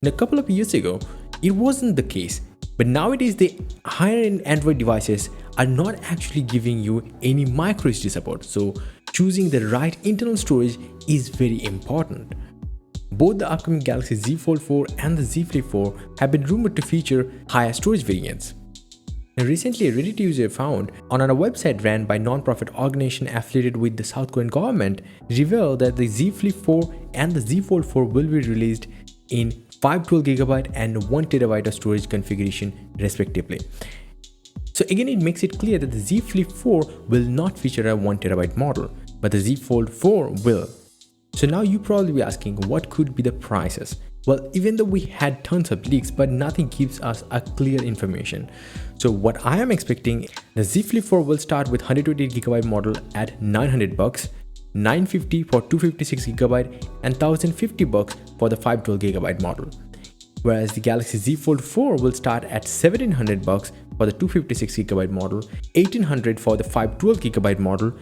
A couple of years ago, it wasn't the case, but nowadays the higher-end Android devices are not actually giving you any micro SD support, so choosing the right internal storage is very important. Both the upcoming Galaxy Z Fold 4 and the Z Flip 4 have been rumored to feature higher storage variants. Now, recently, a Reddit user found on a website ran by a non-profit organization affiliated with the South Korean government revealed that the Z Flip 4 and the Z Fold 4 will be released in 512GB and 1TB of storage configuration respectively. So again, it makes it clear that the Z Flip 4 will not feature a 1TB model, but the Z Fold 4 will. So now you probably be asking, what could be the prices? Well, even though we had tons of leaks, but nothing gives us a clear information. So what I am expecting, the Z Flip 4 will start with 128GB model at $900, $950 for 256GB and $1,050 for the 512GB model. Whereas the Galaxy Z Fold 4 will start at $1,700 for the 256GB model, $1,800 for the 512GB model,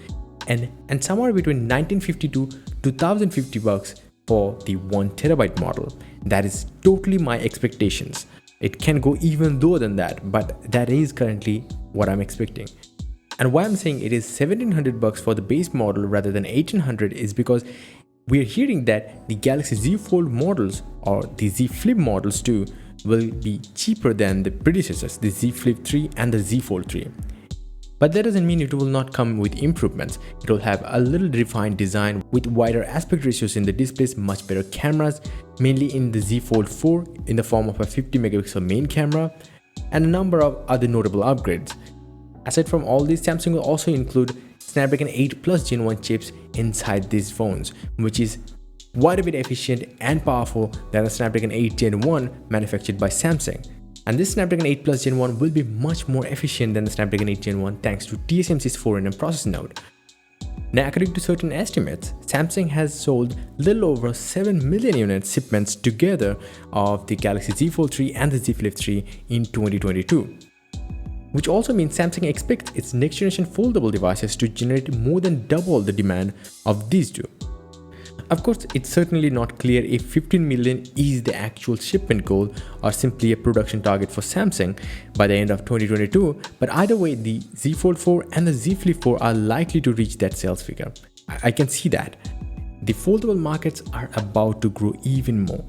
and somewhere between $1,950 to $2,050 for the 1TB model. That is totally my expectations. It can go even lower than that, but that is currently what I'm expecting. And why I'm saying it is $1,700 for the base model rather than $1,800 is because we're hearing that the Galaxy Z Fold models or the Z Flip models too will be cheaper than the predecessors, the Z Flip 3 and the Z Fold 3. But that doesn't mean it will not come with improvements. It will have a little refined design with wider aspect ratios in the displays, much better cameras, mainly in the Z Fold 4 in the form of a 50MP main camera, and a number of other notable upgrades. Aside from all these, Samsung will also include Snapdragon 8 Plus Gen 1 chips inside these phones, which is quite a bit efficient and powerful than the Snapdragon 8 Gen 1 manufactured by Samsung. And this Snapdragon 8 Plus Gen 1 will be much more efficient than the Snapdragon 8 Gen 1 thanks to TSMC's 4nm processor node. Now, according to certain estimates, Samsung has sold little over 7 million unit shipments together of the Galaxy Z Fold 3 and the Z Flip 3 in 2022. Which also means Samsung expects its next generation foldable devices to generate more than double the demand of these two. Of course, it's certainly not clear if 15 million is the actual shipment goal or simply a production target for Samsung by the end of 2022, but either way, the Z Fold 4 and the Z Flip 4 are likely to reach that sales figure. I can see that. The foldable markets are about to grow even more.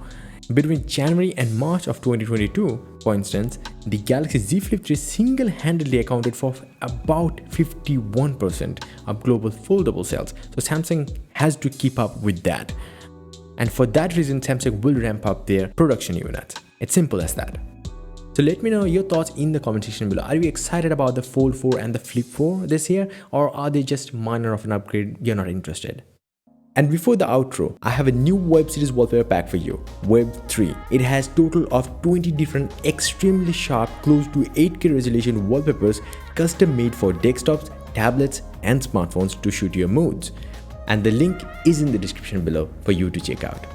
Between January and March of 2022, for instance, the Galaxy Z Flip 3 single-handedly accounted for about 51% of global foldable sales. So Samsung has to keep up with that. And for that reason, Samsung will ramp up their production units. It's simple as that. So let me know your thoughts in the comment section below. Are you excited about the Fold 4 and the Flip 4 this year, or are they just minor of an upgrade, you're not interested? And before the outro, I have a new web series wallpaper pack for you, Web 3. It has total of 20 different extremely sharp, close to 8K resolution wallpapers custom made for desktops, tablets and smartphones to shoot your moods. And the link is in the description below for you to check out.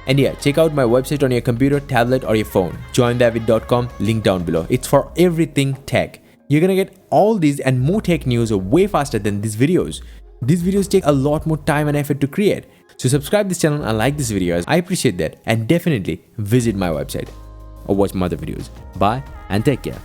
And yeah, check out my website on your computer, tablet or your phone, joindavid.com, link down below. It's for everything tech. You're gonna get all these and more tech news way faster than these videos. These videos take a lot more time and effort to create. So subscribe this channel and like this video. I appreciate that. And definitely visit my website or watch my other videos. Bye and take care.